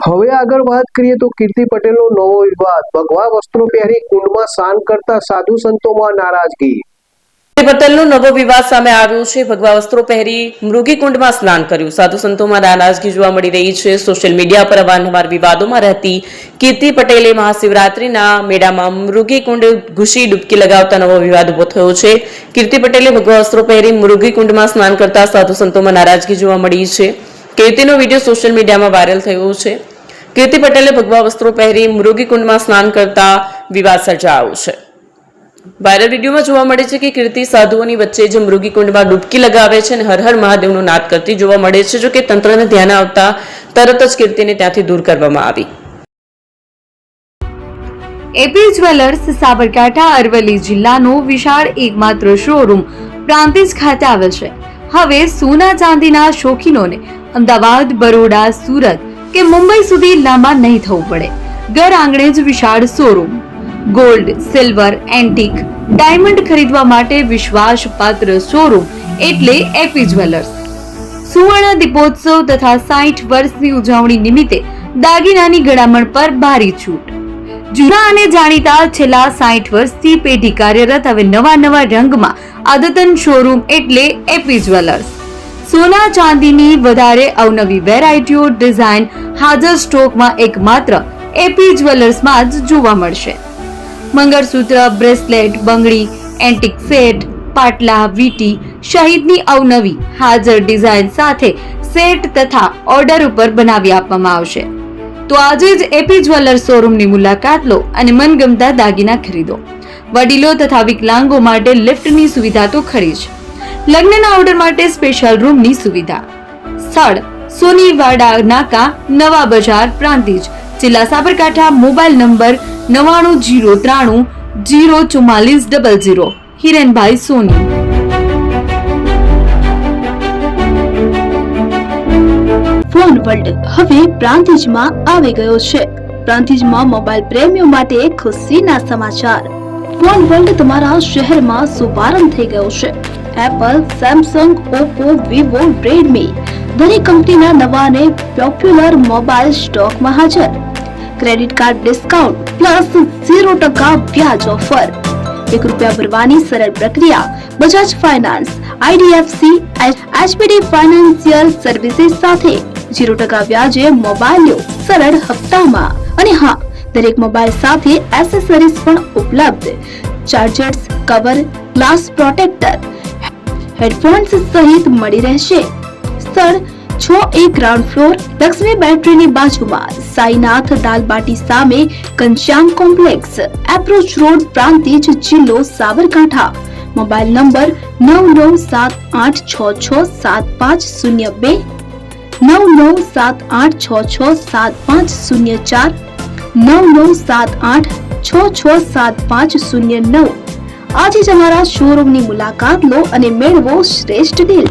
હવે આગળ વાત કરીએ તો કીર્તિ પટેલનો નવો વિવાદ, ભગવા વસ્ત્રો પહેરી કુંડમાં સ્નાન કરતા સાધુ સંતોમાં નારાજગી। કીર્તિ પટેલનો નવો વિવાદ સામે આવ્યો છે। ભગવા વસ્ત્રો પહેરી મૃગી કુંડમાં સ્નાન કર્યું, સાધુ સંતોમાં નારાજગી જોવા મળી રહી છે। સોશિયલ મીડિયા પર અવારનવાર વિવાદોમાં રહેતી કીર્તિ પટેલે મહાશિવરાત્રીના મેળામાં મૃગી કુંડ ઘૂસી ડૂબકી લગાવતા નવો વિવાદ ઉભો થયો છે। કીર્તિ પટેલે ભગવા વસ્ત્રો પહેરી મૃગી કુંડમાં સ્નાન કરતા સાધુ સંતોમાં નારાજગી જોવા મળી છે। કીર્તિનો વિડીયો સોશિયલ મીડિયામાં વાયરલ થયો છે। કીર્તિ પટેલે ભગવા વસ્ત્રો પહેરી મૃગી કુંડમાં સ્નાન કરતા વિવાદ સર્જાયો છે। વાયરલ વિડીયોમાં જોવા મળે છે કે કીર્તિ સાધુઓની વચ્ચે જ મૃગી કુંડમાં ડૂબકી લગાવે છે અને હર હર મહાદેવનો નાદ કરતી જોવા મળે છે। જો કે તંત્રને ધ્યાન આવતા તરત જ કીર્તિને ત્યાંથી દૂર કરવામાં આવી। એપી જ્વેલર્સ સાબરકાંઠા અરવલ્લી જિલ્લાનો વિશાળ એકમાત્ર શોરૂમ પ્રાંતિજ ખાતે આવેલ છે। હવે સોના ચાંદીના શોખીનોને અમદાવાદ, બરોડા, સુરત કે મુંબઈ સુધી લાંબા નહીં થવું પડે। ઘર આંગણે જ વિશાળ showroom. Gold, silver, antique, diamond ખરીદવા માટે વિશ્વાસપાત્ર શોરૂમ એટલે એપી જ્વેલર્સ। સુવર્ણ દીપોત્સવ તથા 60 વર્ષની ઉજવણી નિમિત્તે દાગીનાની ગળામણ પર ભારી છૂટ। જૂના અને જાણીતા છેલ્લા 60 વર્ષથી પેઢી કાર્યરત હવે નવા રંગમાં અદ્યતન શોરૂમ એટલે એપી જ્વેલર્સ। સોના ચાંદીની વધારે અવનવી વેરાયટીઓ, ડિઝાઇન હાજર સ્ટોકમાં એકમાત્ર એપી જ્વેલર્સમાં જ જોવા મળશે। મંગળસૂત્ર, બ્રેસલેટ, બંગડી, એન્ટિક સેટ, પાટલા, વીટી સહિતની અવનવી હાજર ડિઝાઇન સાથે સેટ તથા ઓર્ડર ઉપર બનાવી આપવામાં આવશે। તો આજે જ એપી જ્વેલર્સ શોરૂમની મુલાકાત લો અને મનગમતા દાગીના ખરીદો। વડીલો તથા વિકલાંગો માટે લિફ્ટની સુવિધા તો ખરી જ, લગ્નના ઓર્ડર માટે સ્પેશિયલ રૂમની સુવિધા। સ્થળ સોનીવાડા નાકા, નવા બજાર, પ્રાંતિજ, જિલ્લા Sabarkantha. Mobile number 9903 04400। Hirenbhai Soni. Phone world હવે પ્રાંતિજમાં આવી ગયો છે। પ્રાંતિજમાં મોબાઈલ પ્રેમીઓ માટે ખુશીના સમાચાર। ફોન વર્લ્ડ તમારા શહેરમાં શુભારંભ થઈ ગયો છે। Apple, Samsung, Oppo, Vivo, Redmi દરેક કંપનીના નવા અને પોપ્યુલર મોબાઈલ સ્ટોકમાં હાજર। ક્રેડિટ કાર્ડ ડિસ્કાઉન્ટ પ્લસ 0% વ્યાજ ઓફર। ₹1 ભરવાની સરળ પ્રક્રિયા। Bajaj finance, IDFC, HPD financial services સાથે 0% વ્યાજે મોબાઈલ લો સરળ હપ્તામાં। અને હા, દરેક મોબાઈલ સાથે એસેસરીઝ પણ ઉપલબ્ધ। Chargers, cover, glass protractor, headphones સહિત મળી રહેશે। સ્થળ 6A ગ્રાઉન્ડ ફ્લોર, લક્ષ્મી બેટરીની બાજુમાં, સાઈનાથ દાલબાટી સામે, Ghanshyam complex, approach road, Prantij, જિલ્લો સાબરકાંઠા। Mobile number 9978667502, 9978667504, 9978667509। આજે જ અમારા શોરૂમની મુલાકાત લો અને મેળવો શ્રેષ્ઠ ડીલ।